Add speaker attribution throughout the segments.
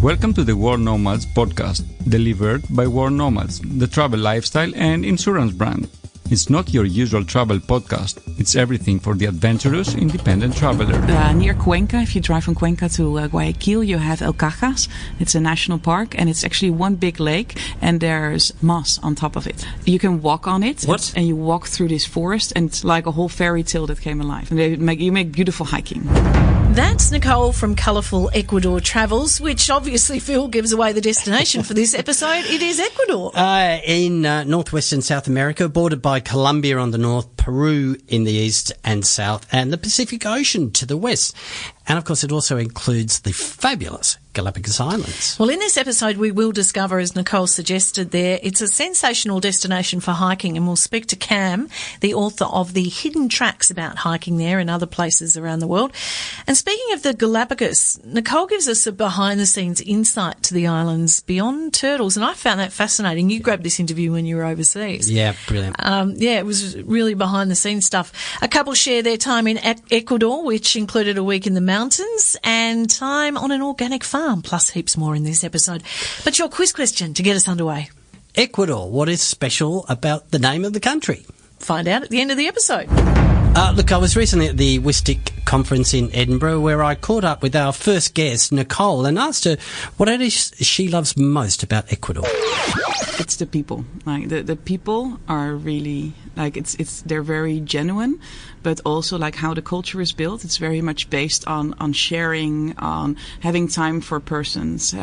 Speaker 1: Welcome to the World Nomads Podcast, delivered by World Nomads, the travel lifestyle and insurance brand. It's not your usual travel podcast. It's everything for the adventurous, independent traveler.
Speaker 2: Near Cuenca, if you drive from Cuenca to Guayaquil, you have El Cajas. It's a national park, and it's actually one big lake, and there's moss on top of it. You can walk on it, and you walk through this forest, and it's like a whole fairy tale that came alive. And you make beautiful hiking.
Speaker 3: That's Nicole from colourful-ecuador-travels, which obviously Phil gives away the destination for this episode. It is Ecuador.
Speaker 4: In northwestern South America, bordered by Colombia on the north, Peru in the east and south, and the Pacific Ocean to the west. And, of course, it also includes the fabulous Galapagos Islands.
Speaker 3: Well, in this episode, we will discover, as Nicole suggested there, it's a sensational destination for hiking, and we'll speak to Cam, the author of the hidden tracks about hiking there and other places around the world. And speaking of the Galapagos, Nicole gives us a behind-the-scenes insight to the islands beyond turtles, and I found that fascinating. You grabbed this interview when you were overseas.
Speaker 4: Yeah, brilliant.
Speaker 3: It was really behind-the-scenes stuff. A couple share their time in Ecuador, which included a week in the mountains and time on an organic farm, plus heaps more in this episode. But your quiz question to get us underway.
Speaker 4: Ecuador, what is special about the name of the country?
Speaker 3: Find out at the end of the episode.
Speaker 4: Look, I was recently at the WISTIC conference in Edinburgh where I caught up with our first guest, Nicole, and asked her what it is she loves most about Ecuador.
Speaker 2: It's the people. Like the people are really like they're very genuine, but also like how the culture is built. It's very much based on sharing, on having time for persons.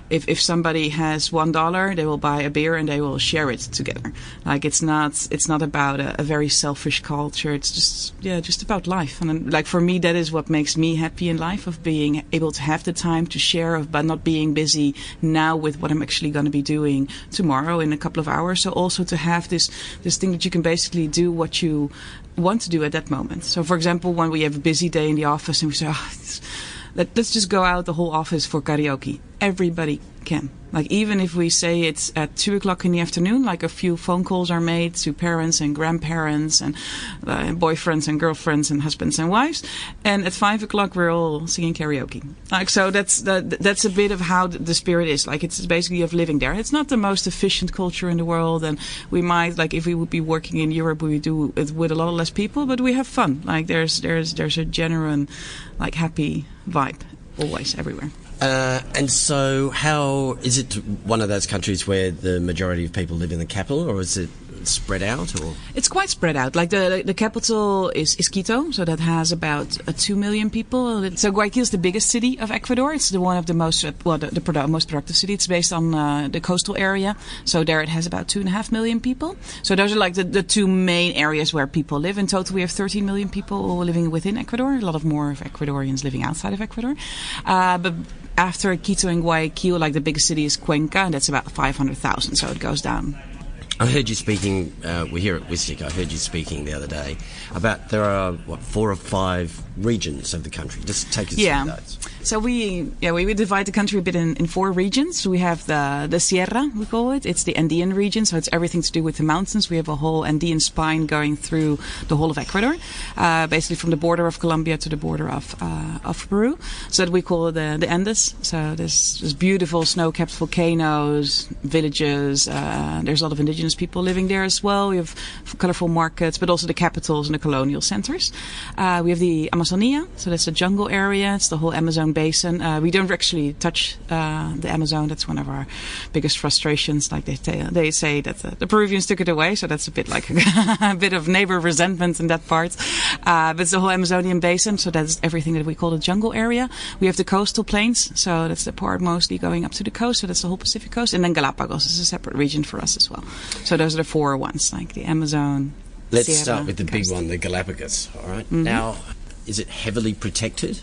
Speaker 2: If somebody has $1, they will buy a beer and they will share it together. Like it's not about a very selfish culture. It's just about life. And like for me, that is what makes me happy in life, of being able to have the time to share, but not being busy now with what I'm actually going to be doing tomorrow in a couple of hours. So also to have this thing that you can basically do what you want to do at that moment. So for example, when we have a busy day in the office and we say, let's just go out the whole office for karaoke. Everybody can. Like even if we say it's at 2:00 in the afternoon, like a few phone calls are made to parents and grandparents and boyfriends and girlfriends and husbands and wives, and at 5:00 we're all singing karaoke. Like so, that's a bit of how the spirit is. Like it's basically of living there. It's not the most efficient culture in the world, and we might like if we would be working in Europe, we would do it with a lot less people, but we have fun. Like there's a genuine, like happy vibe always everywhere.
Speaker 4: And so how is it one of those countries where the majority of people live in the capital, or is it spread out? Or
Speaker 2: it's quite spread out. Like the capital is Quito, so that has about 2 million people. So Guayaquil is the biggest city of Ecuador. It's the one of the most most productive city. It's based on the coastal area, so there it has about 2.5 million people. So those are like the two main areas where people live. In total, we have 13 million people living within Ecuador. A lot of more of Ecuadorians living outside of Ecuador, but after Quito and Guayaquil, like the biggest city is Cuenca, and that's about 500,000. So it goes down.
Speaker 4: I heard you speaking, we're here at WISTIC, I heard you speaking the other day about there are, 4 or 5 regions of the country. Just take us through those.
Speaker 2: So we divide the country a bit in 4 regions. We have the Sierra, we call it. It's the Andean region, so it's everything to do with the mountains. We have a whole Andean spine going through the whole of Ecuador, basically from the border of Colombia to the border of Peru. So that we call it the Andes. So there's beautiful snow-capped volcanoes, villages. There's a lot of indigenous people living there as well. We have colorful markets, but also the capitals and the colonial centers. We have the Amazonia, so that's the jungle area. It's the whole Amazon basin. We don't actually touch the Amazon. That's one of our biggest frustrations. Like they say that the Peruvians took it away, so that's a bit like a bit of neighbor resentment in that part. But it's the whole Amazonian basin, so that's everything that we call the jungle area. We have the coastal plains, so that's the part mostly going up to the coast, so that's the whole Pacific coast. And then Galapagos is a separate region for us as well. So those are the 4 ones, like the Amazon.
Speaker 4: Let's
Speaker 2: Sierra,
Speaker 4: start with the big one, the Galapagos. All right.
Speaker 2: Mm-hmm.
Speaker 4: Now, is it heavily protected?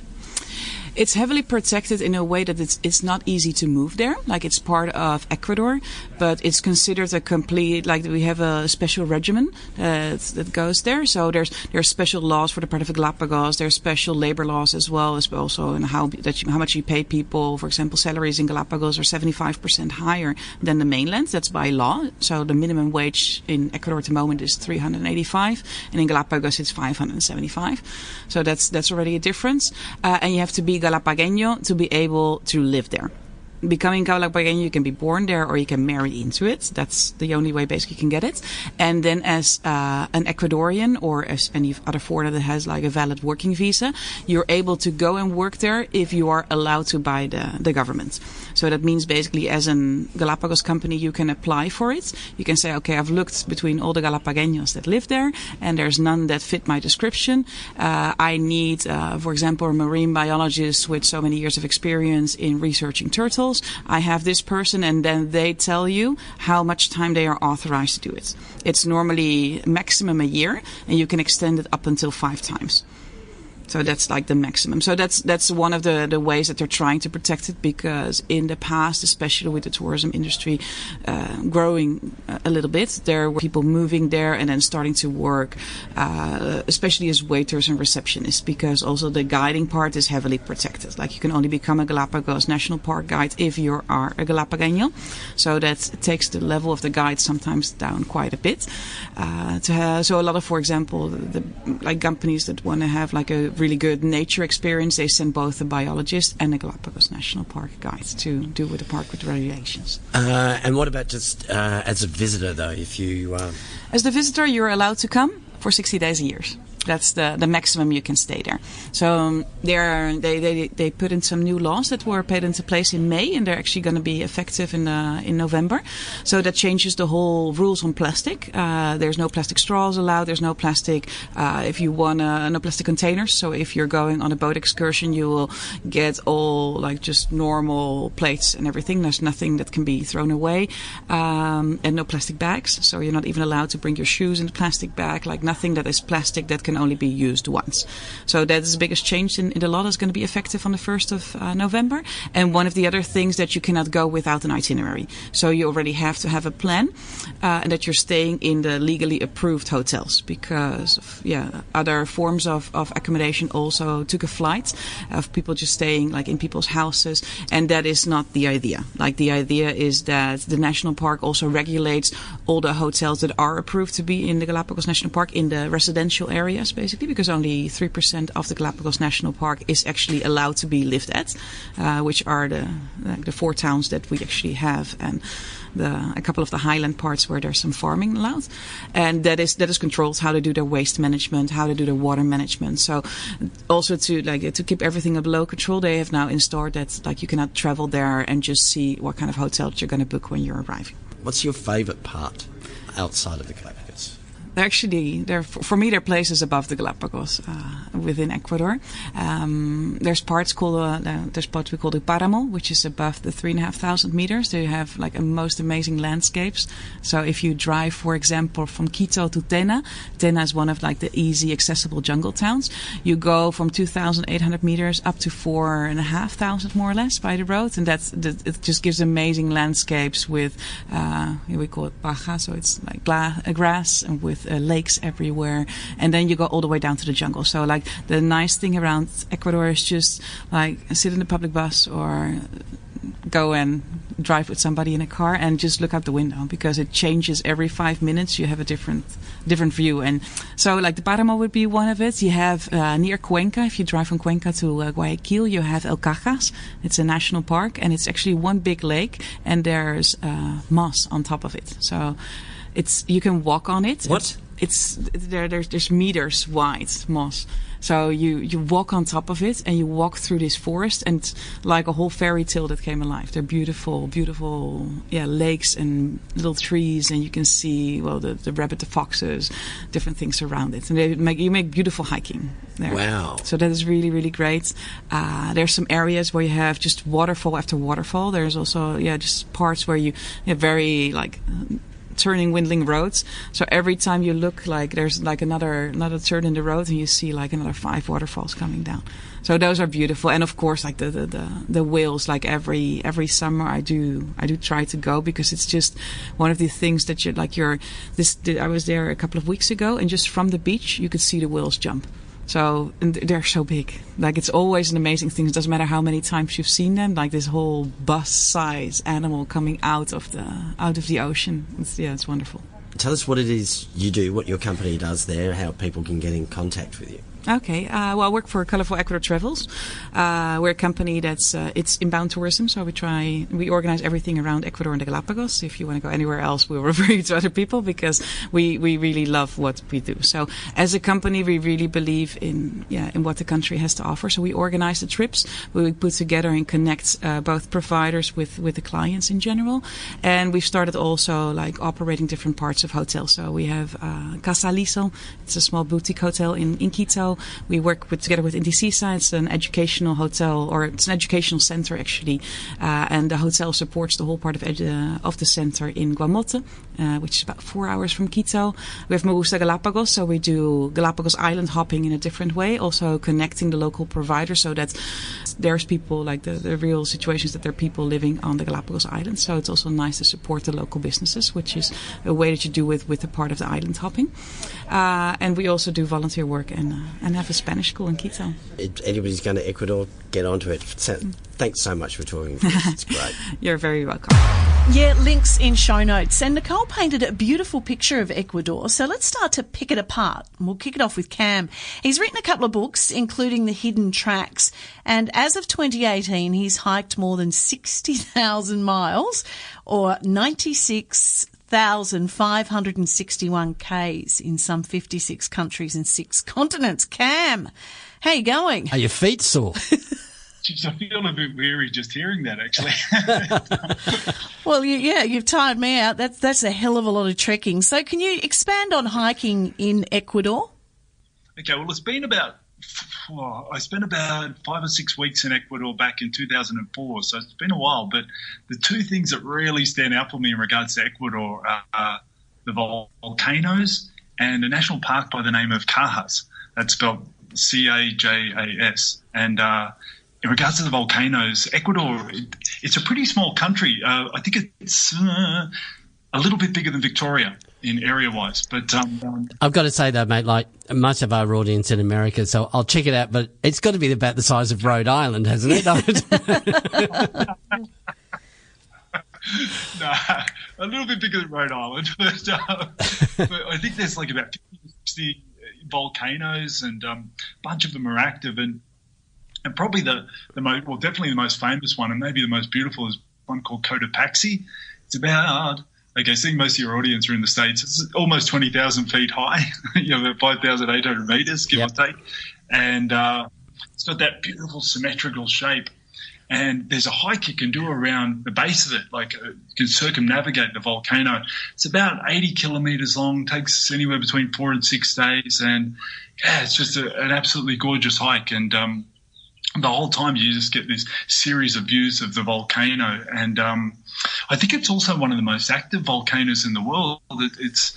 Speaker 2: It's heavily protected in a way that it's not easy to move there. Like it's part of Ecuador, but it's considered a complete, like we have a special regimen that goes there. So there's special laws for the part of the Galapagos. There's special labor laws as well as also in how much you pay people. For example, salaries in Galapagos are 75% higher than the mainland. That's by law. So the minimum wage in Ecuador at the moment is 385, and in Galapagos it's 575. So that's already a difference. And you have to be Galapagueño to be able to live there. Becoming Galapagueño, you can be born there or you can marry into it. That's the only way basically you can get it. And then as an Ecuadorian or as any other foreigner that has like a valid working visa, you're able to go and work there if you are allowed to by the government. So that means basically as a Galapagos company, you can apply for it. You can say, okay, I've looked between all the Galapagueños that live there and there's none that fit my description. I need, for example, a marine biologist with so many years of experience in researching turtles. I have this person, and then they tell you how much time they are authorized to do it. It's normally maximum a year, and you can extend it up until 5 times. So that's like the maximum. So that's one of the ways that they're trying to protect it, because in the past, especially with the tourism industry growing a little bit, there were people moving there and then starting to work, especially as waiters and receptionists, because also the guiding part is heavily protected. Like you can only become a Galapagos National Park guide if you are a Galapagueño. So that takes the level of the guide sometimes down quite a bit. So a lot of, for example, the like companies that want to have like a really good nature experience, they send both a biologist and a Galapagos National Park guide to do with the park with regulations.
Speaker 4: And what about just as a visitor, though? If you
Speaker 2: as the visitor, you're allowed to come for 60 days a year. That's the maximum you can stay there. So they put in some new laws that were put into place in May, and they're actually going to be effective in November. So that changes the whole rules on plastic. There's no plastic straws allowed. There's no plastic if you want no plastic containers. So if you're going on a boat excursion, you will get all like just normal plates and everything. There's nothing that can be thrown away, and no plastic bags. So you're not even allowed to bring your shoes in a plastic bag. Like nothing that is plastic that can only be used once. So that is the biggest change in the law that's going to be effective on the 1st of November. And one of the other things that you cannot go without an itinerary. So you already have to have a plan and that you're staying in the legally approved hotels, because other forms of accommodation also took a flight of people just staying like in people's houses, and that is not the idea. Like the idea is that the national park also regulates all the hotels that are approved to be in the Galapagos National Park in the residential areas, basically, because only 3% of the Galapagos National Park is actually allowed to be lived at, which are the 4 towns that we actually have, and a couple of the highland parts where there's some farming allowed. And that is controlled how to do their waste management, how to do their water management. So also to keep everything below control, they have now installed that like you cannot travel there and just see what kind of hotel you're going to book when you're arriving.
Speaker 4: What's your favourite part outside of the Galapagos?
Speaker 2: Actually, for me, there are places above the Galapagos within Ecuador. There's parts we call the Páramo, which is above the 3,500 meters. They have like a most amazing landscapes. So if you drive, for example, from Quito to Tena is one of like the easy accessible jungle towns. You go from 2,800 meters up to 4,500 more or less by the road, and it just gives amazing landscapes with we call it paja, so it's like grass and with lakes everywhere, and then you go all the way down to the jungle. So like the nice thing around Ecuador is just like sit in the public bus or go and drive with somebody in a car and just look out the window, because it changes every 5 minutes. You have a different view. And so like the Páramo would be one of it. You have near Cuenca, if you drive from Cuenca to Guayaquil, you have El Cajas. It's a national park, and it's actually one big lake, and there's moss on top of it. So you can walk on it.
Speaker 4: What?
Speaker 2: There's meters wide moss. So you walk on top of it, and you walk through this forest, and it's like a whole fairy tale that came alive. They're beautiful, beautiful, lakes and little trees, and you can see the rabbit, the foxes, different things around it, and you make beautiful hiking there.
Speaker 4: Wow!
Speaker 2: So that is really, really great. There's some areas where you have just waterfall after waterfall. There's also just parts where you have very like turning, winding roads. So every time you look, like there's like another turn in the road, and you see like another 5 waterfalls coming down. So those are beautiful. And of course, like the whales, like every summer I do try to go, because it's just one of the things that I was there a couple of weeks ago, and just from the beach you could see the whales jump. So, and they're so big. Like, it's always an amazing thing. It doesn't matter how many times you've seen them. Like this whole bus-size animal coming out of the ocean. It's wonderful.
Speaker 4: Tell us what it is you do, what your company does there, how people can get in contact with you.
Speaker 2: Okay. Well, I work for colourful-ecuador-travel. We're a company that's it's inbound tourism, so we organize everything around Ecuador and the Galapagos. If you want to go anywhere else, we'll refer you to other people because we really love what we do. So as a company, we really believe in what the country has to offer. So we organize the trips. We put together and connect both providers with the clients in general. And we've started also like operating different parts of hotels. So we have Casa Liso. It's a small boutique hotel in Quito. We work together with Indicisa. It's an educational hotel, or it's an educational center actually, and the hotel supports the whole part of the center in Guamote, which is about 4 hours from Quito. We have Me Gusta Galapagos, so we do Galapagos Island hopping in a different way, also connecting the local providers so that there's people like the real situations that there are people living on the Galapagos Islands. So it's also nice to support the local businesses, which is a way that you do with the part of the island hopping. And we also do volunteer work and have a Spanish school in Quito.
Speaker 4: If anybody's going to Ecuador, get onto it. Thanks so much for talking to us. It's great.
Speaker 2: You're very welcome.
Speaker 3: Yeah, links in show notes. And Nicole painted a beautiful picture of Ecuador. So let's start to pick it apart. We'll kick it off with Cam. He's written a couple of books, including The Hidden Tracks. And as of 2018, he's hiked more than 60,000 miles, or 96,561 Ks in some 56 countries and 6 continents. Cam, how you going?
Speaker 4: Are your feet sore?
Speaker 5: Jeez, I feel a bit weary just hearing that, actually.
Speaker 3: Well, you've tired me out. That's a hell of a lot of trekking. So can you expand on hiking in Ecuador?
Speaker 5: Okay, well, I spent about 5 or 6 weeks in Ecuador back in 2004, so it's been a while. But the two things that really stand out for me in regards to Ecuador are the volcanoes and a national park by the name of Cajas. That's spelled Cajas. And in regards to the volcanoes, Ecuador, it's a pretty small country. I think it's a little bit bigger than Victoria in area-wise. But
Speaker 4: I've got to say, though, mate, like most of our audience in America, so I'll check it out, but it's got to be about the size of Rhode Island, hasn't it?
Speaker 5: No, a little bit bigger than Rhode Island. But I think there's like about 50 to 60 volcanoes, and a bunch of them are active. And probably definitely the most famous one, and maybe the most beautiful, is one called Cotopaxi. It's about, seeing most of your audience are in the States, it's almost 20,000 feet high, about 5,800 meters, give or take. And it's got that beautiful symmetrical shape. And there's a hike you can do around the base of it, you can circumnavigate the volcano. It's about 80 kilometers long, takes anywhere between 4 and 6 days. And it's just an absolutely gorgeous hike. And the whole time you just get this series of views of the volcano. And I think it's also one of the most active volcanoes in the world. It's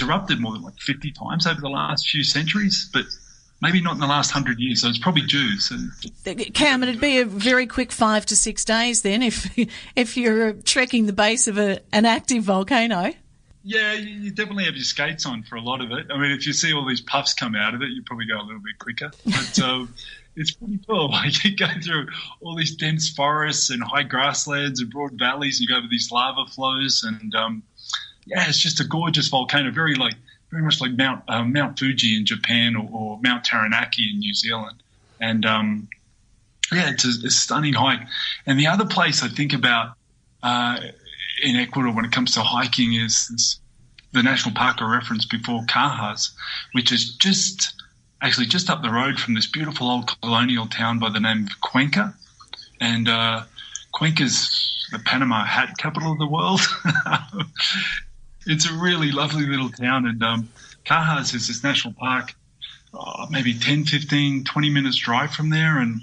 Speaker 5: erupted more than 50 times over the last few centuries, but maybe not in the last 100 years, so it's probably due. So.
Speaker 3: Cam, it'd be a very quick 5 to 6 days then if you're trekking the base of an active volcano.
Speaker 5: Yeah, you definitely have your skates on for a lot of it. I mean, if you see all these puffs come out of it, you probably go a little bit quicker. But it's pretty cool. You go through all these dense forests and high grasslands and broad valleys. You go over these lava flows, and it's just a gorgeous volcano. Very much like Mt Fuji in Japan or Mount Taranaki in New Zealand. And it's a stunning hike. And the other place I think about in Ecuador when it comes to hiking is the national park I referenced before, Cajas, which is just up the road from this beautiful old colonial town by the name of Cuenca. And Cuenca's the Panama hat capital of the world. It's a really lovely little town. And Cajas is this national park, maybe 10, 15, 20 minutes drive from there. And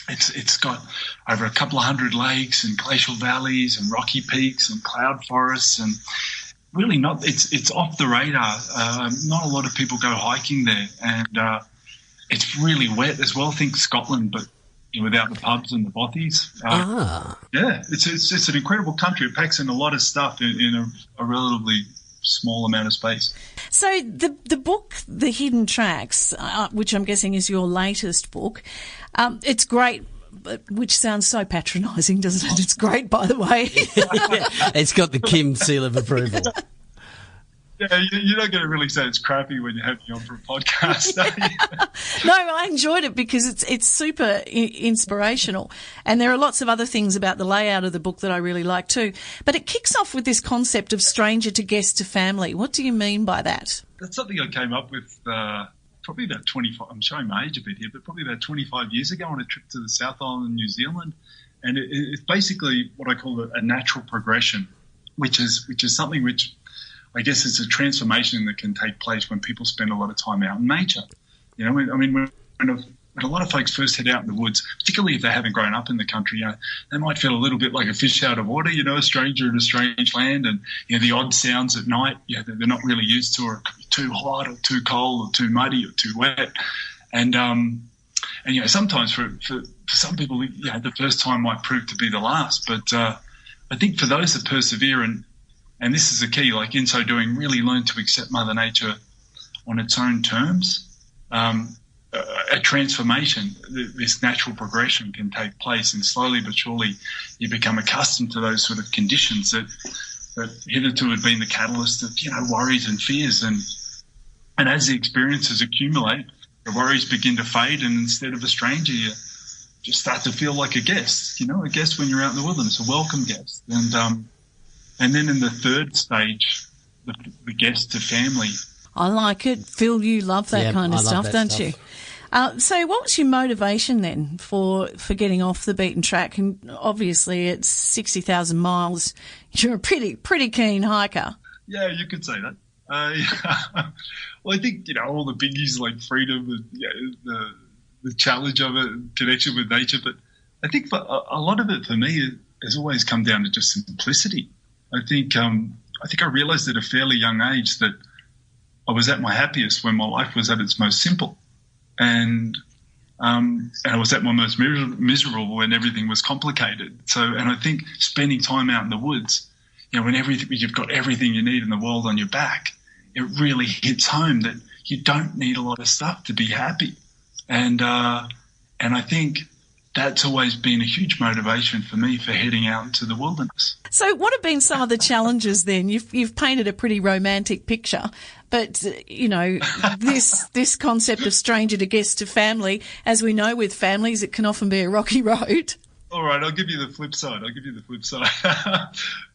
Speaker 5: it's got over a couple of hundred lakes and glacial valleys and rocky peaks and cloud forests, and really it's off the radar. Not a lot of people go hiking there, and it's really wet as well. Think Scotland, but without the pubs and the bothies. Yeah, it's an incredible country. It packs in a lot of stuff in a relatively small amount of space.
Speaker 3: So the book, The Hidden Tracks, which I'm guessing is your latest book, it's great, which sounds so patronising, doesn't it? It's great, by the way.
Speaker 4: It's got the Kim seal of approval.
Speaker 5: Yeah, you're not going to really say it's crappy when you have me on for a podcast, are you?
Speaker 3: No, I enjoyed it because it's super inspirational, and there are lots of other things about the layout of the book that I really like too. But it kicks off with this concept of stranger to guest to family. What do you mean by that?
Speaker 5: That's something I came up with probably about 25. I'm showing my age a bit here, but probably about 25 years ago on a trip to the South Island, New Zealand, and it's basically what I call a natural progression, which is something which I guess it's a transformation that can take place when people spend a lot of time out in nature. You know, when a lot of folks first head out in the woods, particularly if they haven't grown up in the country, they might feel a little bit like a fish out of water, a stranger in a strange land, and the odd sounds at night, that they're not really used to, or too hot or too cold or too muddy or too wet, and sometimes for some people, the first time might prove to be the last. But I think for those that persevere and this is the key, like in so doing, really learn to accept Mother Nature on its own terms. A transformation, this natural progression can take place, and slowly but surely you become accustomed to those sort of conditions that hitherto had been the catalyst of, worries and fears. And as the experiences accumulate, the worries begin to fade, and instead of a stranger, you just start to feel like a guest, a guest when you're out in the wilderness, a welcome guest. And then in the third stage, the guest to family.
Speaker 3: I like it. Phil, you love that kind of stuff, don't you? So what was your motivation then for getting off the beaten track? And obviously it's 60,000 miles. You're a pretty keen hiker.
Speaker 5: Yeah, you could say that. Well, I think, all the biggies like freedom and the challenge of it, connection with nature. But I think for a lot of it for me has always come down to just simplicity. I think I realised at a fairly young age that I was at my happiest when my life was at its most simple, and I was at my most miserable when everything was complicated. And I think spending time out in the woods, when you've got everything you need in the world on your back, it really hits home that you don't need a lot of stuff to be happy, and I think that's always been a huge motivation for me for heading out into the wilderness.
Speaker 3: So what have been some of the challenges then? You've painted a pretty romantic picture, but, this concept of stranger to guest to family, as we know with families, it can often be a rocky road.
Speaker 5: All right, I'll give you the flip side.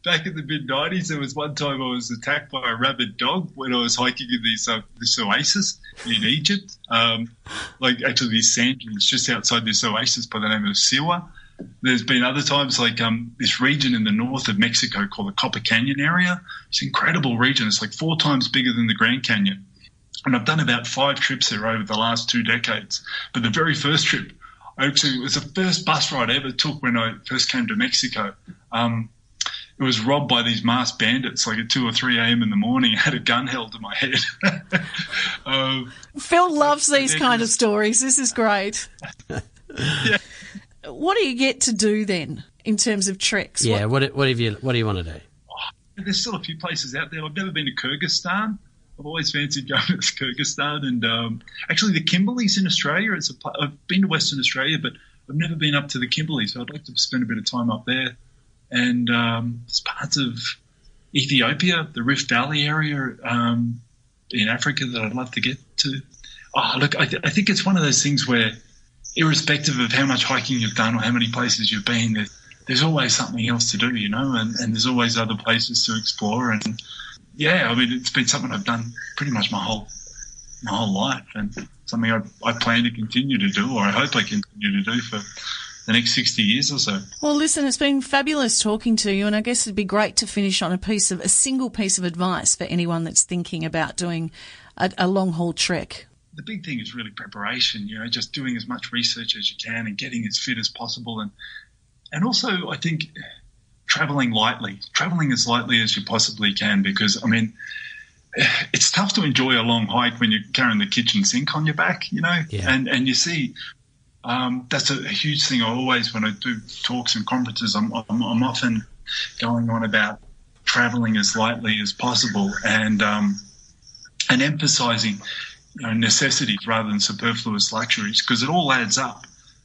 Speaker 5: Back in the mid-90s, there was one time I was attacked by a rabid dog when I was hiking in this oasis in Egypt. Actually these sand dunes just outside this oasis by the name of Siwa. There's been other times like this region in the north of Mexico called the Copper Canyon area. It's an incredible region. It's like 4 times bigger than the Grand Canyon. And I've done about 5 trips there over the last 2 decades. But the very first trip, it was the first bus ride I ever took when I first came to Mexico. It was robbed by these masked bandits like at 2 or 3 a.m. in the morning. I had a gun held to my head.
Speaker 3: Phil loves these kind of stories. This is great.
Speaker 5: Yeah.
Speaker 3: What do you get to do then in terms of treks?
Speaker 4: Yeah, what do you want to do?
Speaker 5: There's still a few places out there. I've never been to Kyrgyzstan. I've always fancied going to Kyrgyzstan, and actually the Kimberleys in Australia. I've been to Western Australia, but I've never been up to the Kimberleys, so I'd like to spend a bit of time up there. And there's parts of Ethiopia, the Rift Valley area in Africa that I'd love to get to. I think it's one of those things where, irrespective of how much hiking you've done or how many places you've been, there's always something else to do, and there's always other places to explore. And yeah, it's been something I've done pretty much my whole life, and something I plan to continue to do, or I hope I continue to do for the next 60 years or so.
Speaker 3: Well, listen, it's been fabulous talking to you, and I guess it'd be great to finish on a single piece of advice for anyone that's thinking about doing a long-haul trek.
Speaker 5: The big thing is really preparation, just doing as much research as you can and getting as fit as possible. And also, I think, traveling as lightly as you possibly can, because, it's tough to enjoy a long hike when you're carrying the kitchen sink on your back, Yeah. And you see, that's a huge thing. When I do talks and conferences, I'm often going on about traveling as lightly as possible and emphasizing necessities rather than superfluous luxuries, because it all adds up.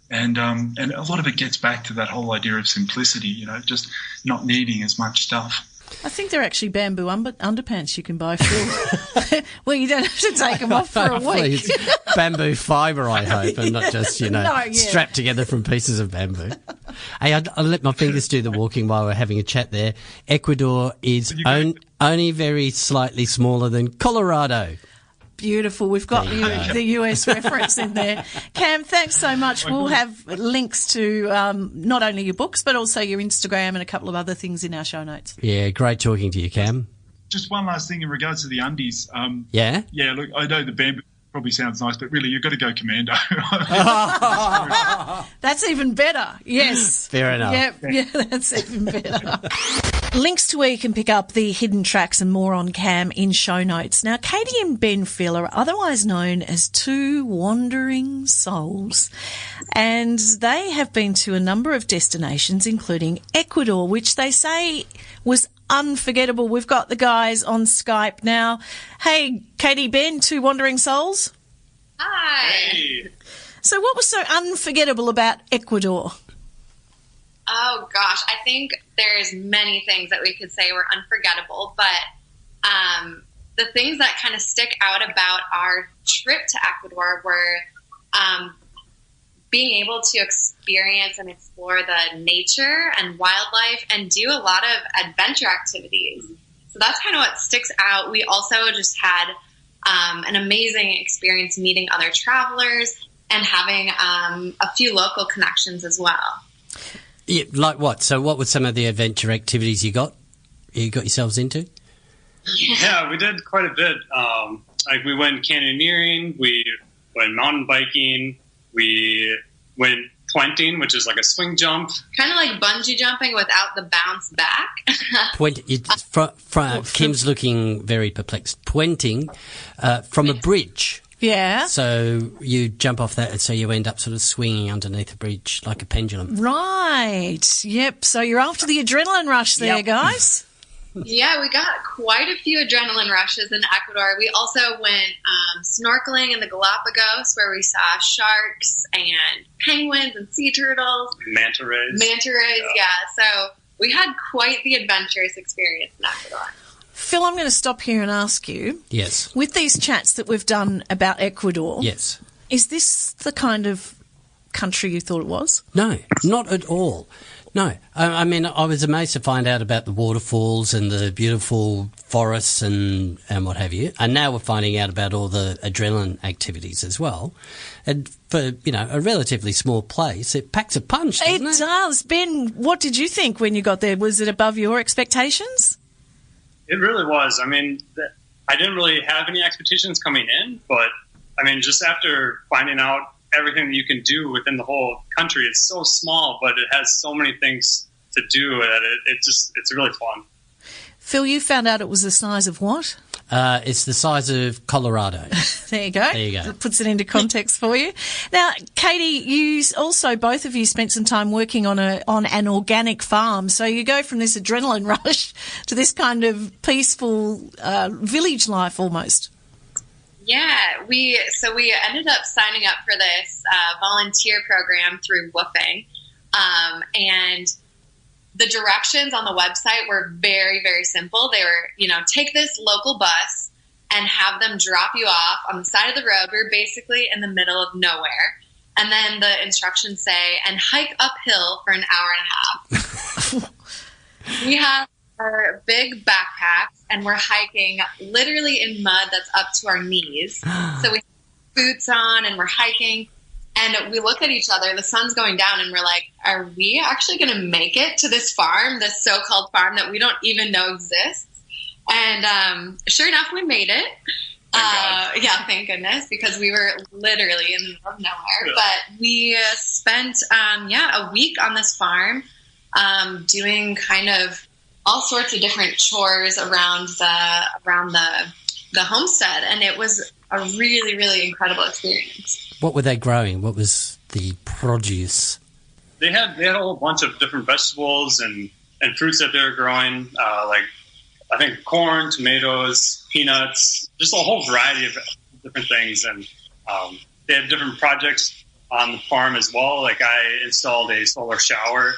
Speaker 5: And a lot of it gets back to that whole idea of simplicity, just not needing as much stuff.
Speaker 3: I think they're actually bamboo underpants you can buy, Phil. Well, you don't have to take them off for a week.
Speaker 4: Please. Bamboo fibre, I hope, and not just, strapped together from pieces of bamboo. Hey, I'll let my fingers do the walking while we're having a chat there. Ecuador is only very slightly smaller than Colorado.
Speaker 3: Beautiful. We've got the US reference in there. Cam, thanks so much. We'll have links to not only your books, but also your Instagram and a couple of other things in our show notes.
Speaker 4: Yeah, great talking to you, Cam.
Speaker 5: Just one last thing in regards to the undies.
Speaker 4: Yeah?
Speaker 5: Yeah, look, I know the bamboo probably sounds nice, but really you've got to go commando.
Speaker 3: That's even better. Yes.
Speaker 4: Fair enough.
Speaker 3: Yeah, that's even better. Links to where you can pick up the hidden tracks and more on Cam in show notes. Now, Katie and Ben Phil are otherwise known as two wandering souls, and they have been to a number of destinations, including Ecuador, which they say was unforgettable. We've got the guys on Skype now. Hey, Katie, Ben, two wandering souls.
Speaker 6: Hi.
Speaker 5: Hey.
Speaker 3: So what was so unforgettable about Ecuador?
Speaker 6: Oh, gosh. I think there's many things that we could say were unforgettable, but the things that kind of stick out about our trip to Ecuador were being able to experience and explore the nature and wildlife and do a lot of adventure activities. So that's kind of what sticks out. We also just had an amazing experience meeting other travelers and having a few local connections as well.
Speaker 4: Yeah, like what? So what were some of the adventure activities you got yourselves into?
Speaker 7: Yeah, we did quite a bit. Like we went canyoneering, we went mountain biking, we went pointing, which is like a swing jump.
Speaker 6: Kind of like bungee jumping without the bounce back.
Speaker 4: Kim's looking very perplexed. Pointing from a bridge.
Speaker 3: Yeah.
Speaker 4: So you jump off that and so you end up sort of swinging underneath a bridge like a pendulum.
Speaker 3: Right. Yep. So you're after the adrenaline rush there, guys.
Speaker 6: Yeah, we got quite a few adrenaline rushes in Ecuador. We also went snorkeling in the Galapagos, where we saw sharks and penguins and sea turtles.
Speaker 7: Manta rays.
Speaker 6: Yeah. So we had quite the adventurous experience in Ecuador.
Speaker 3: Phil, I'm going to stop here and ask you.
Speaker 4: Yes.
Speaker 3: With these chats that we've done about Ecuador,
Speaker 4: yes,
Speaker 3: is this the kind of country you thought it was?
Speaker 4: No, not at all. No. I mean, I was amazed to find out about the waterfalls and the beautiful forests and what have you. And now we're finding out about all the adrenaline activities as well. And for, a relatively small place, it packs a punch, doesn't it?
Speaker 3: It does. Ben, what did you think when you got there? Was it above your expectations?
Speaker 7: It really was. I mean, I didn't really have any expectations coming in, but I mean, just after finding out everything that you can do within the whole country, it's so small, but it has so many things to do that it's really fun.
Speaker 3: Phil, you found out it was the size of what?
Speaker 4: It's the size of Colorado.
Speaker 3: There you go. That puts it into context for you. Now, Katie, you also, both of you, spent some time working on an organic farm. So you go from this adrenaline rush to this kind of peaceful village life almost.
Speaker 6: Yeah, we ended up signing up for this volunteer program through Woofing, and the directions on the website were very, very simple. They were, take this local bus and have them drop you off on the side of the road. We were basically in the middle of nowhere. And then the instructions say, and hike uphill for an hour and a half. We have our big backpacks and we're hiking literally in mud that's up to our knees. So we have boots on and we're hiking. And we look at each other, the sun's going down, and we're like, are we actually going to make it to this farm, this so-called farm that we don't even know exists? And sure enough, we made it. Thank goodness, because we were literally in the middle of nowhere. Yeah. But we spent, a week on this farm doing kind of all sorts of different chores around the homestead. And it was a really, really incredible experience.
Speaker 4: What were they growing? What was the produce?
Speaker 7: They had a whole bunch of different vegetables and fruits that they were growing, like I think corn, tomatoes, peanuts, just a whole variety of different things. And they had different projects on the farm as well. Like I installed a solar shower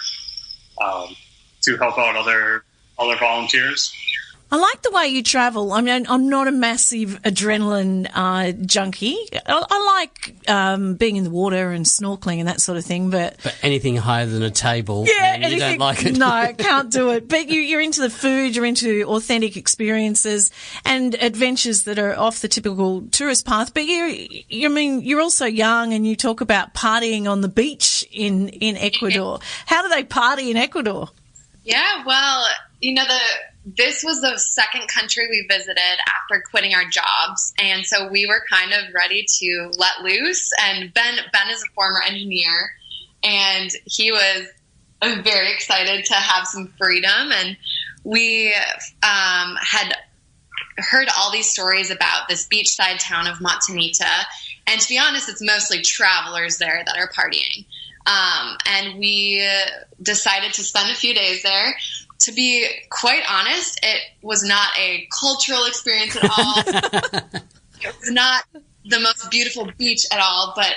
Speaker 7: to help out other other volunteers.
Speaker 3: I like the way you travel. I mean, I'm not a massive adrenaline junkie. I like being in the water and snorkeling and that sort of thing, but
Speaker 4: anything higher than a table, you don't like it.
Speaker 3: No, can't do it. But you're into the food, you're into authentic experiences and adventures that are off the typical tourist path. But you're also young, and you talk about partying on the beach in Ecuador. How do they party in Ecuador?
Speaker 6: Yeah, well, this was the second country we visited after quitting our jobs. And so we were kind of ready to let loose. And Ben is a former engineer, and he was very excited to have some freedom. And we had heard all these stories about this beachside town of Montanita. And to be honest, it's mostly travelers there that are partying. And we decided to spend a few days there. To be quite honest, it was not a cultural experience at all. It was not the most beautiful beach at all, but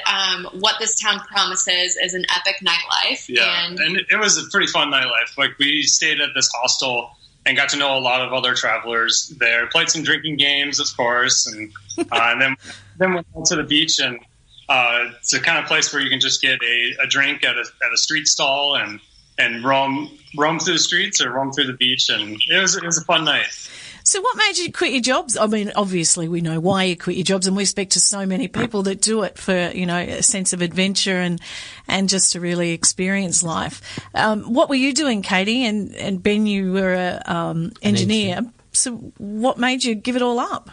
Speaker 6: what this town promises is an epic nightlife.
Speaker 7: Yeah, and it was a pretty fun nightlife. Like, we stayed at this hostel and got to know a lot of other travelers there, played some drinking games, of course, and then went out to the beach. And it's the kind of place where you can just get a drink at a street stall and roam through the streets or roam through the beach, and it was a fun night.
Speaker 3: So what made you quit your jobs? I mean, obviously we know why you quit your jobs, and we speak to so many people that do it for, a sense of adventure and just to really experience life. What were you doing, Katie? And Ben, you were an engineer. So what made you give it all up?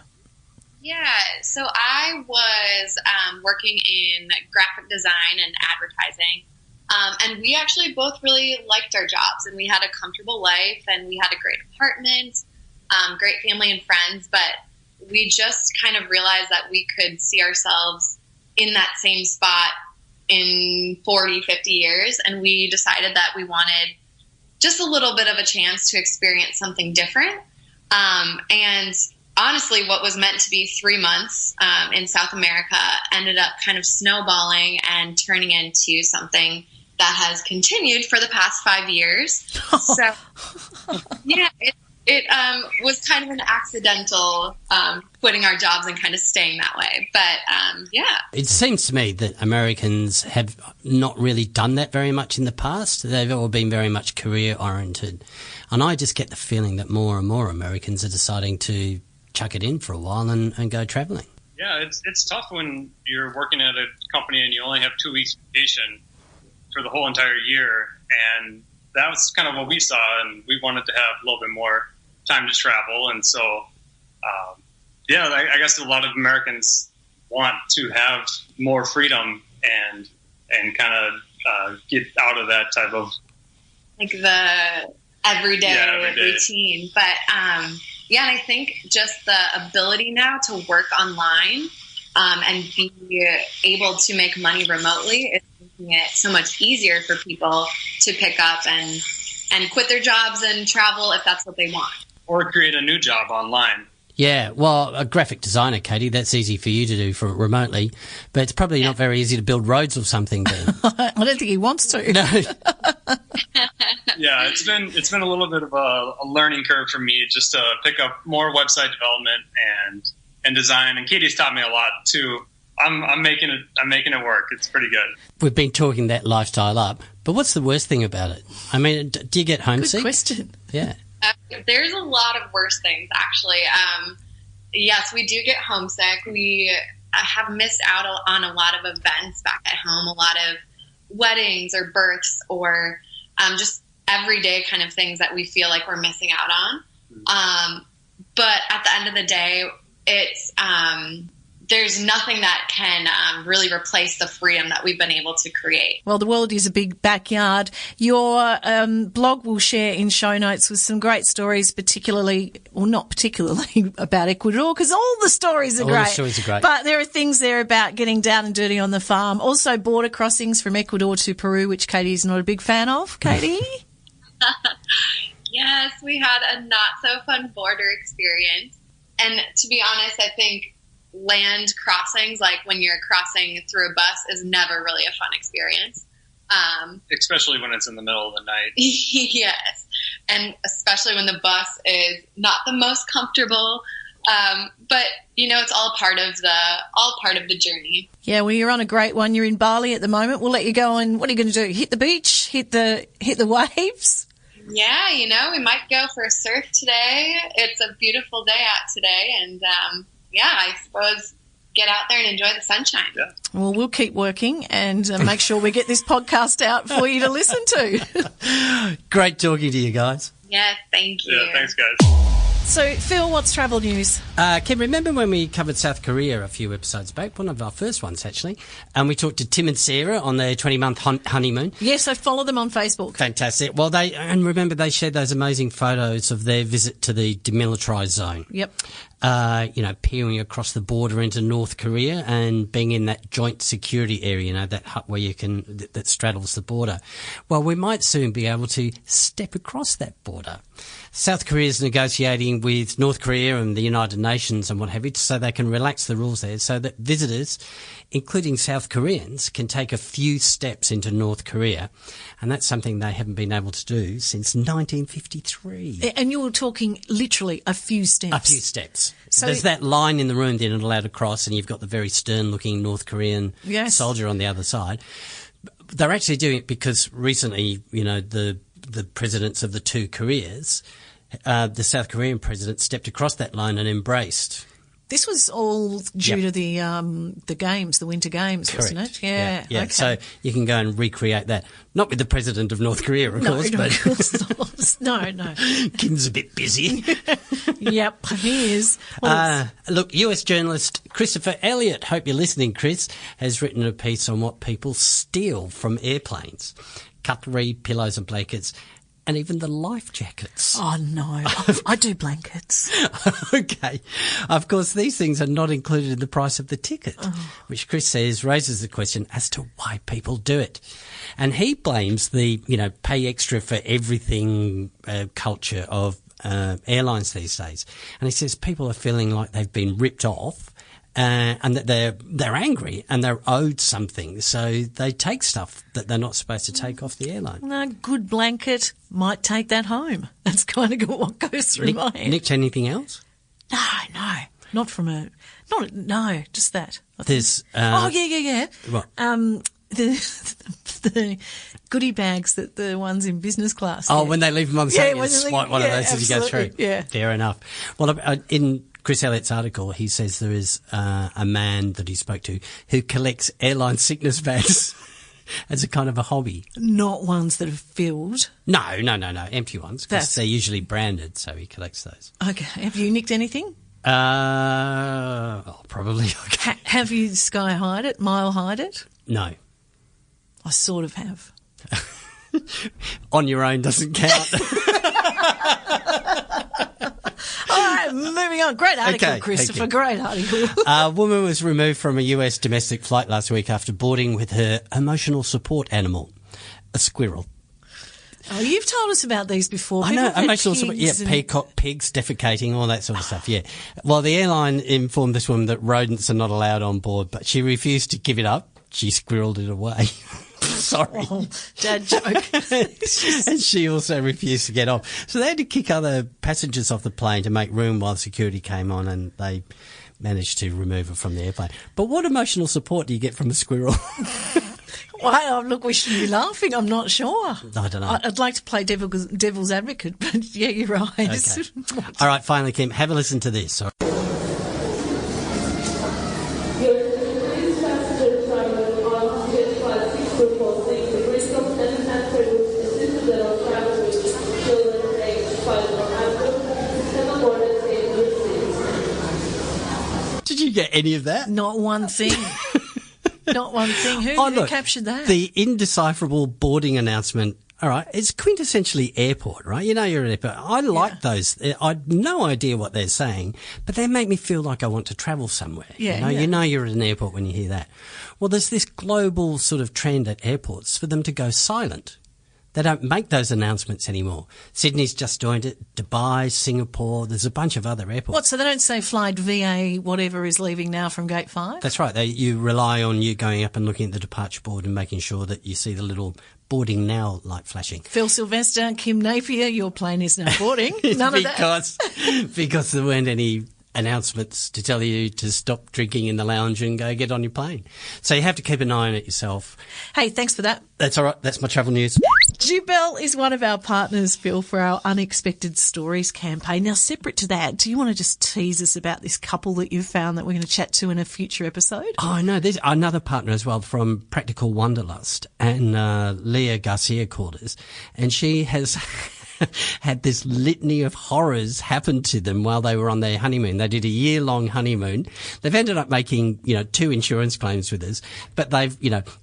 Speaker 6: Yeah, so I was working in graphic design and advertising. And we actually both really liked our jobs, and we had a comfortable life, and we had a great apartment, great family and friends, but we just kind of realized that we could see ourselves in that same spot in 40, 50 years, and we decided that we wanted just a little bit of a chance to experience something different. And honestly, what was meant to be 3 months in South America ended up kind of snowballing and turning into something that has continued for the past 5 years. So, yeah, it was kind of an accidental quitting our jobs and kind of staying that way. But, yeah.
Speaker 4: It seems to me that Americans have not really done that very much in the past. They've all been very much career-oriented. And I just get the feeling that more and more Americans are deciding to chuck it in for a while and go travelling.
Speaker 7: Yeah, it's tough when you're working at a company and you only have 2 weeks vacation for the whole entire year, and that was kind of what we saw, and we wanted to have a little bit more time to travel. And so I guess a lot of Americans want to have more freedom and kind of get out of that type of
Speaker 6: like the everyday routine. But and I think just the ability now to work online and be able to make money remotely is making it so much easier for people to pick up and quit their jobs and travel if that's what they want.
Speaker 7: Or create a new job online.
Speaker 4: Yeah, well, a graphic designer, Katie, that's easy for you to do remotely, but it's probably not very easy to build roads or something, Ben.
Speaker 3: I don't think he wants to.
Speaker 4: No.
Speaker 7: Yeah, it's been a little bit of a learning curve for me just to pick up more website development and design. And Katie's taught me a lot too. I'm making it work. It's pretty good.
Speaker 4: We've been talking that lifestyle up, but what's the worst thing about it? I mean, do you get homesick?
Speaker 3: Good question.
Speaker 4: Yeah.
Speaker 6: There's a lot of worse things, actually. Yes, we do get homesick. We have missed out on a lot of events back at home, a lot of weddings or births or just everyday kind of things that we feel like we're missing out on. But at the end of the day, it's there's nothing that can really replace the freedom that we've been able to create.
Speaker 3: Well, the world is a big backyard. Your blog will share in show notes with some great stories, not particularly about Ecuador, because all the stories are great.
Speaker 4: All the stories are great.
Speaker 3: But there are things there about getting down and dirty on the farm. Also, border crossings from Ecuador to Peru, which Katie's not a big fan of. Katie?
Speaker 6: Yes, we had a not-so-fun border experience. And to be honest, I think land crossings, like when you're crossing through a bus, is never really a fun experience.
Speaker 7: Especially when it's in the middle of the night.
Speaker 6: Yes. and especially when the bus is not the most comfortable. But it's all part of the journey.
Speaker 3: Yeah, well, you're on a great one. You're in Bali at the moment. We'll let you go. And what are you going to do? Hit the beach? Hit the waves?
Speaker 6: Yeah, we might go for a surf today. It's a beautiful day out today, and I suppose get out there and enjoy the sunshine.
Speaker 7: Yeah.
Speaker 3: Well, we'll keep working and make sure we get this podcast out for you to listen to.
Speaker 4: Great talking to you guys.
Speaker 6: Yes, thank you.
Speaker 7: Yeah, thanks, guys.
Speaker 3: So, Phil, what's travel news?
Speaker 4: Kim, remember when we covered South Korea a few episodes back? One of our first ones, actually. And we talked to Tim and Sarah on their 20-month honeymoon.
Speaker 3: Yes, I follow them on Facebook.
Speaker 4: Fantastic. Well, remember they shared those amazing photos of their visit to the demilitarised zone.
Speaker 3: Yep.
Speaker 4: Peering across the border into North Korea and being in that joint security area, that hut where that straddles the border. Well, we might soon be able to step across that border. South Korea is negotiating with North Korea and the United Nations and what have you, so they can relax the rules there so that visitors, including South Koreans, can take a few steps into North Korea. And that's something they haven't been able to do since 1953.
Speaker 3: And you were talking literally a few steps.
Speaker 4: A few steps.
Speaker 3: So
Speaker 4: there's that line in the room they're not allowed to cross, and you've got the very stern-looking North Korean soldier on the other side. They're actually doing it because recently, the presidents of the two Koreas, the South Korean president stepped across that line and embraced.
Speaker 3: This was all due to the games, the Winter Games,
Speaker 4: Correct.
Speaker 3: wasn't it? Yeah.
Speaker 4: Yeah.
Speaker 3: Okay.
Speaker 4: So you can go and recreate that. Not with the president of North Korea, of course.
Speaker 3: No,
Speaker 4: but
Speaker 3: of course not. No.
Speaker 4: Kim's a bit busy.
Speaker 3: Yep, he is. Well,
Speaker 4: Look, US journalist Christopher Elliott, hope you're listening, Chris, has written a piece on what people steal from airplanes. Cutlery, pillows and blankets, and even the life jackets.
Speaker 3: Oh, no. I do blankets.
Speaker 4: Okay. Of course, these things are not included in the price of the ticket, which Chris says raises the question as to why people do it. And he blames the, pay extra for everything culture of airlines these days. And he says people are feeling like they've been ripped off. And that they're angry and they're owed something, so they take stuff that they're not supposed to take off the airline.
Speaker 3: A good blanket might take that home. That's kind of what goes through my head.
Speaker 4: Nick, anything else?
Speaker 3: No, not from just that.
Speaker 4: There's
Speaker 3: yeah.
Speaker 4: What?
Speaker 3: The goodie bags that the ones in business class.
Speaker 4: Oh,
Speaker 3: get.
Speaker 4: when they leave them on the side,
Speaker 3: when
Speaker 4: it's
Speaker 3: they
Speaker 4: one of those as you go through.
Speaker 3: Yeah,
Speaker 4: fair enough. Well, in Chris Elliott's article, he says there is a man that he spoke to who collects airline sickness bags as a kind of a hobby.
Speaker 3: Not ones that are filled.
Speaker 4: No, empty ones, because they're usually branded, so he collects those.
Speaker 3: Okay. Have you nicked anything?
Speaker 4: Probably. Okay.
Speaker 3: Have you sky-high'd it, mile-high'd it?
Speaker 4: No.
Speaker 3: I sort of have.
Speaker 4: On your own doesn't count.
Speaker 3: All right, moving on. Great article, Christopher. Great article.
Speaker 4: A woman was removed from a US domestic flight last week after boarding with her emotional support animal, a squirrel.
Speaker 3: Oh, you've told us about these before.
Speaker 4: I know, emotional
Speaker 3: support.
Speaker 4: Yeah, peacock, pigs, defecating, all that sort of stuff, yeah. Well, the airline informed this woman that rodents are not allowed on board, but she refused to give it up. She squirreled it away. Sorry.
Speaker 3: Oh, dad joke.
Speaker 4: And she also refused to get off. So they had to kick other passengers off the plane to make room while security came on, and they managed to remove her from the airplane. But what emotional support do you get from a squirrel?
Speaker 3: Well, look, we should be laughing. I'm not sure.
Speaker 4: I don't know.
Speaker 3: I'd like to play devil's advocate, but yeah, you're right.
Speaker 4: Okay. All right, finally, Kim, have a listen to this. Did you get any of that?
Speaker 3: Not one thing. Not one thing. Who captured that?
Speaker 4: The indecipherable boarding announcement. All right, it's quintessentially airport, right? You're at an airport. I like those. I've no idea what they're saying, but they make me feel like I want to travel somewhere.
Speaker 3: Yeah,
Speaker 4: You know you're at an airport when you hear that. Well, there's this global sort of trend at airports for them to go silent. They don't make those announcements anymore. Sydney's just joined it, Dubai, Singapore, there's a bunch of other airports.
Speaker 3: What, so they don't say flight VA whatever is leaving now from gate 5?
Speaker 4: That's right. You rely on you going up and looking at the departure board and making sure that you see the little boarding now light flashing.
Speaker 3: Phil Sylvester, Kim Napier, your plane is now boarding. None of that.
Speaker 4: Because there weren't any announcements to tell you to stop drinking in the lounge and go get on your plane. So you have to keep an eye on it yourself.
Speaker 3: Hey, thanks for that.
Speaker 4: That's all right. That's my travel news.
Speaker 3: Jubel is one of our partners, Phil, for our Unexpected Stories campaign. Now, separate to that, do you want to just tease us about this couple that you've found that we're going to chat to in a future episode?
Speaker 4: Oh, no, there's another partner as well from Practical Wanderlust, and Leah Garcia called us, and she has had this litany of horrors happen to them while they were on their honeymoon. They did a year-long honeymoon. They've ended up making, 2 insurance claims with us, but they've,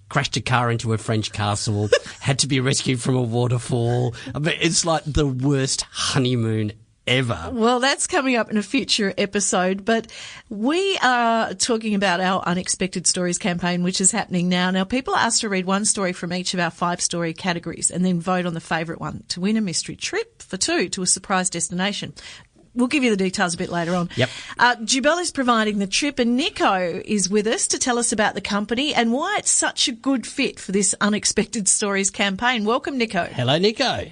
Speaker 4: crashed a car into a French castle, had to be rescued from a waterfall. I mean, it's like the worst honeymoon ever.
Speaker 3: Well, that's coming up in a future episode, but we are talking about our Unexpected Stories campaign, which is happening now. Now, people are asked to read one story from each of our 5-story categories and then vote on the favourite one to win a mystery trip for 2 to a surprise destination. We'll give you the details a bit later on.
Speaker 4: Yep.
Speaker 3: Jubel is providing the trip, and Nico is with us to tell us about the company and why it's such a good fit for this Unexpected Stories campaign. Welcome, Nico.
Speaker 4: Hello, Nico.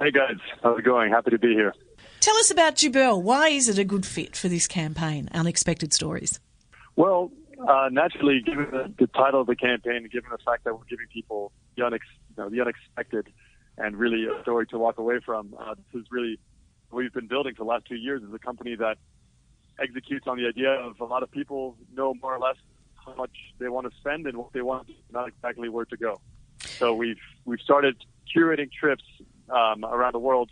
Speaker 8: Hey, guys. How's it going? Happy to be here.
Speaker 3: Tell us about Jubel. Why is it a good fit for this campaign, Unexpected Stories?
Speaker 8: Well, naturally, given the title of the campaign, given the fact that we're giving people the unexpected and really a story to walk away from, this is really what we've been building for the last 2 years, is a company that executes on the idea of a lot of people know more or less how much they want to spend and what they want, not exactly where to go. So we've started curating trips around the world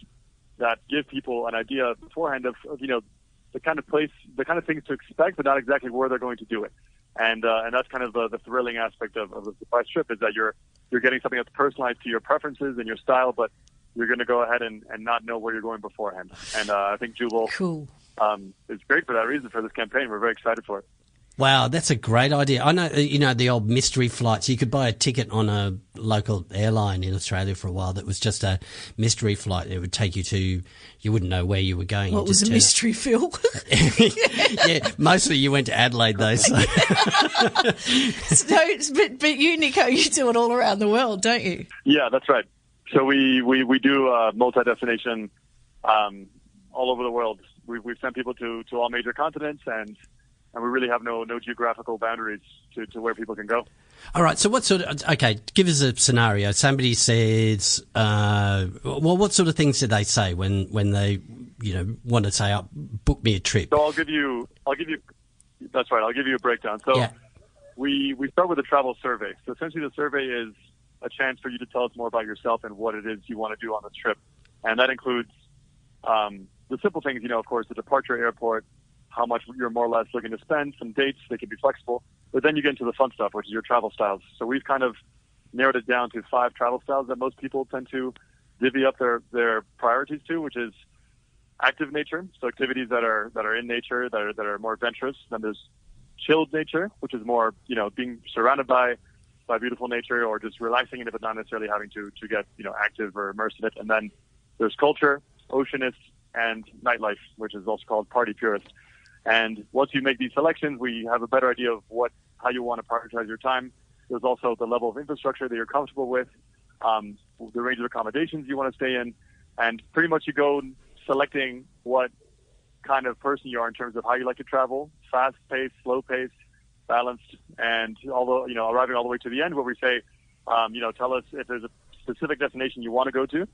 Speaker 8: that give people an idea beforehand of the kind of place, the kind of things to expect, but not exactly where they're going to do it. And that's kind of the thrilling aspect of the surprise trip, is that you're getting something that's personalized to your preferences and your style, but you're going to go ahead and not know where you're going beforehand. And I think Jubel is great for that reason, for this campaign. We're very excited for it.
Speaker 4: Wow, that's a great idea. I know, the old mystery flights. You could buy a ticket on a local airline in Australia for a while that was just a mystery flight. It would take you to, you wouldn't know where you were going.
Speaker 3: What was a mystery, Phil?
Speaker 4: Yeah, mostly you went to Adelaide, though. So.
Speaker 3: But you, Nico, you do it all around the world, don't you?
Speaker 8: Yeah, that's right. So we do multi-destination all over the world. We've sent people to all major continents, and we really have no geographical boundaries to where people can go.
Speaker 4: All right. So what sort of, give us a scenario. Somebody says, what sort of things do they say when they, want to say, book me a trip?
Speaker 8: So I'll give you, that's right. I'll give you a breakdown. So we start with a travel survey. So essentially the survey is a chance for you to tell us more about yourself and what it is you want to do on this trip. And that includes, the simple things, of course, the departure airport, how much you're more or less looking to spend, some dates, they can be flexible. But then you get into the fun stuff, which is your travel styles. So we've kind of narrowed it down to 5 travel styles that most people tend to divvy up their priorities to, which is active nature, so activities that are in nature, that are more adventurous. Then there's chilled nature, which is more, being surrounded by beautiful nature or just relaxing in it, but not necessarily having to get, active or immersed in it. And then there's culture, oceanist, and nightlife, which is also called party purist. And once you make these selections, we have a better idea of how you want to prioritize your time. There's also the level of infrastructure that you're comfortable with, the range of accommodations you want to stay in, and pretty much you go selecting what kind of person you are in terms of how you like to travel, fast-paced, slow-paced, balanced, and arriving all the way to the end where we say, tell us if there's a specific destination you want to go to,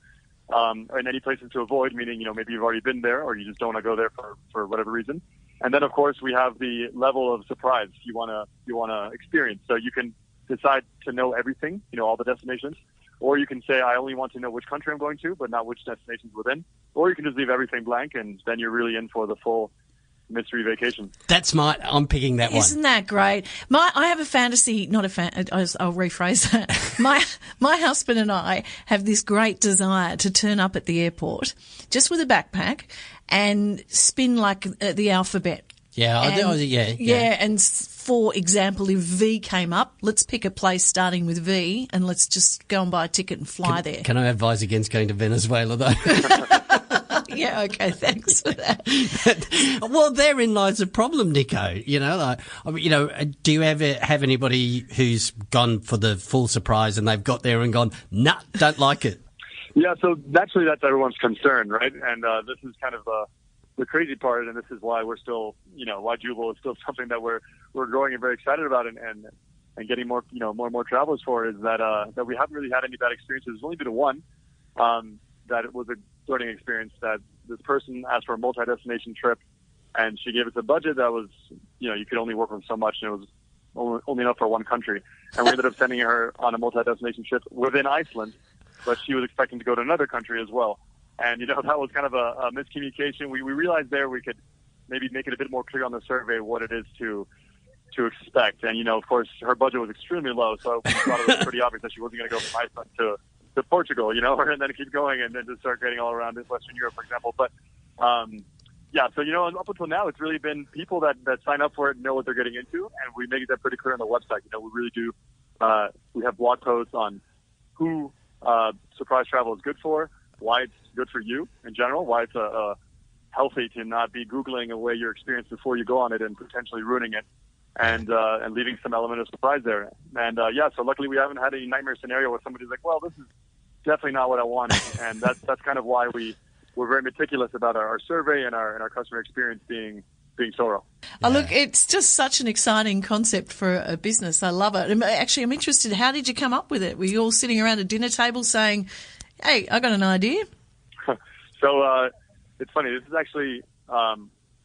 Speaker 8: and any places to avoid, meaning, maybe you've already been there or you just don't want to go there for whatever reason. And then, of course, we have the level of surprise you want to experience. So you can decide to know everything, all the destinations, or you can say, I only want to know which country I'm going to, but not which destinations within. Or you can just leave everything blank, and then you're really in for the full mystery vacation.
Speaker 4: I'm picking that one.
Speaker 3: Isn't that great? I have a fantasy, I'll rephrase that. My husband and I have this great desire to turn up at the airport just with a backpack and spin like the alphabet.
Speaker 4: Yeah,
Speaker 3: and for example, if V came up, let's pick a place starting with V and let's just go and buy a ticket and fly there.
Speaker 4: Can I advise against going to Venezuela, though?
Speaker 3: Yeah, okay, thanks for that.
Speaker 4: Well, therein lies the problem, Nico. Do you ever have anybody who's gone for the full surprise and they've got there and gone, nah, don't like it?
Speaker 8: Yeah, so naturally that's everyone's concern, right? And this is kind of the crazy part, and this is why we're still, why Jubal is still something that we're growing and very excited about and getting more, more and more travelers for, is that we haven't really had any bad experiences. There's only been one that it was a learning experience, that this person asked for a multi-destination trip, and she gave us a budget that was, you could only work with so much, and it was only enough for one country. And we ended up sending her on a multi-destination trip within Iceland, but she was expecting to go to another country as well. And, that was kind of a miscommunication. We realized there we could maybe make it a bit more clear on the survey what it is to expect. And, of course, her budget was extremely low, so we thought it was pretty obvious that she wasn't going to go from Iceland to Portugal, and then keep going and then just start getting all around Western Europe, for example. But, so, up until now, it's really been people that sign up for it know what they're getting into, and we make that pretty clear on the website. We really do. We have blog posts on who surprise travel is good for, why it's good for you in general, why it's healthy to not be Googling away your experience before you go on it and potentially ruining it, and leaving some element of surprise there. And so luckily we haven't had any nightmare scenario where somebody's like, well, this is definitely not what I wanted. And that's kind of why we're very meticulous about our survey and our customer experience being thorough.
Speaker 3: Oh, look, it's just such an exciting concept for a business. I love it. Actually, I'm interested, how did you come up with it? Were you all sitting around a dinner table saying, hey, I got an idea?
Speaker 8: So it's funny. This is actually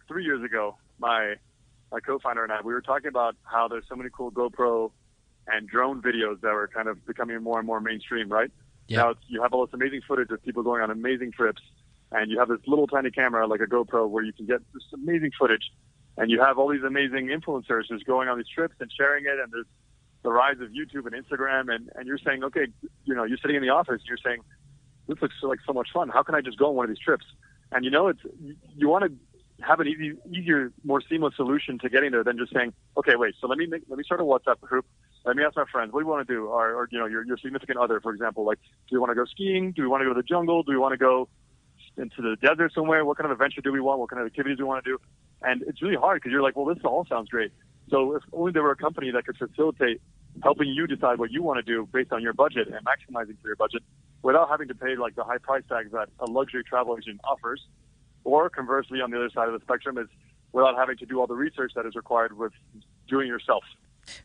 Speaker 8: 3 years ago. My co-founder and I, we were talking about how there's so many cool GoPro and drone videos that were kind of becoming more and more mainstream, right? Yeah. Now you have all this amazing footage of people going on amazing trips, and you have this little tiny camera like a GoPro where you can get this amazing footage, and you have all these amazing influencers just going on these trips and sharing it, and there's the rise of YouTube and Instagram, and you're saying, okay, you're sitting in the office, and you're saying, this looks like so much fun. How can I just go on one of these trips? And you want to have an easier, more seamless solution to getting there than just saying, okay, wait, so let me start a WhatsApp group. Let me ask my friends, what do you want to do? Or your significant other, for example, like, do we want to go skiing? Do we want to go to the jungle? Do we want to go into the desert somewhere? What kind of adventure do we want? What kind of activities do we want to do? And it's really hard because you're like, well, this all sounds great. So if only there were a company that could facilitate helping you decide what you want to do based on your budget and maximizing for your budget without having to pay like the high price tags that a luxury travel agent offers, or conversely on the other side of the spectrum is without having to do all the research that is required with doing it yourself.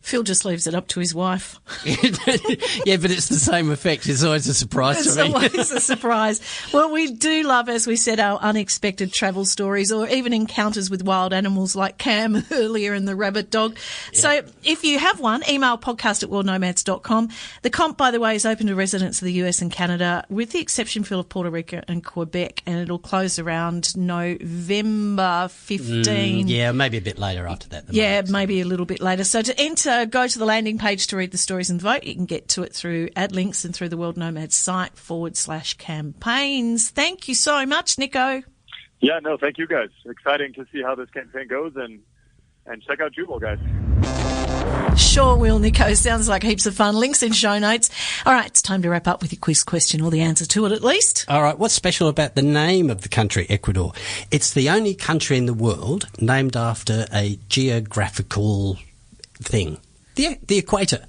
Speaker 3: Phil just leaves it up to his wife.
Speaker 4: Yeah, but it's the same effect. It's always a surprise to me.
Speaker 3: It's always a surprise. Well, we do love, as we said, our unexpected travel stories or even encounters with wild animals like Cam earlier and the rabbit dog. Yeah. So if you have one, email podcast@worldnomads.com. The comp, by the way, is open to residents of the US and Canada, with the exception, Phil, of Puerto Rico and Quebec, and it'll close around November 15.
Speaker 4: Yeah, maybe a bit later after that.
Speaker 3: Yeah, maybe a little bit later. So to enter, go to the landing page to read the stories and vote. You can get to it through ad links and through the World Nomads site /campaigns. Thank you so much, Nico.
Speaker 8: Yeah, no, thank you guys. Exciting to see how this campaign goes, and check out Jubal, guys.
Speaker 3: Sure will, Nico. Sounds like heaps of fun. Links in show notes. All right, it's time to wrap up with your quiz question, or the answer to it at least.
Speaker 4: All right, what's special about the name of the country, Ecuador? It's the only country in the world named after a geographical thing. The equator.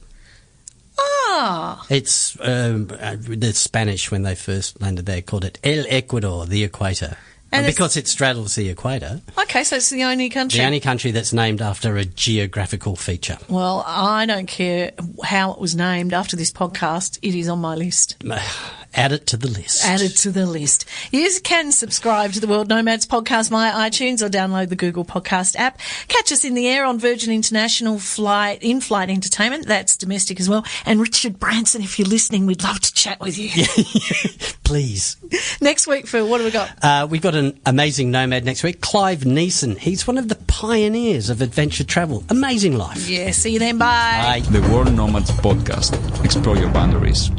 Speaker 3: Ah.
Speaker 4: It's the Spanish, when they first landed there, called it El Ecuador, the equator. And because it straddles the equator.
Speaker 3: Okay, so it's the only country.
Speaker 4: The only country that's named after a geographical feature.
Speaker 3: Well, I don't care how it was named after this podcast. It is on my list.
Speaker 4: Add it to the list.
Speaker 3: Add it to the list. You can subscribe to the World Nomads Podcast via iTunes or download the Google Podcast app. Catch us in the air on Virgin International in-flight entertainment. That's domestic as well. And Richard Branson, if you're listening, we'd love to chat with you.
Speaker 4: Please.
Speaker 3: Next week, Phil, what have we got?
Speaker 4: We've got an amazing nomad next week, Clive Neeson. He's one of the pioneers of adventure travel. Amazing life.
Speaker 3: Yeah, see you then. Bye.
Speaker 4: Bye.
Speaker 1: The World Nomads Podcast. Explore your boundaries.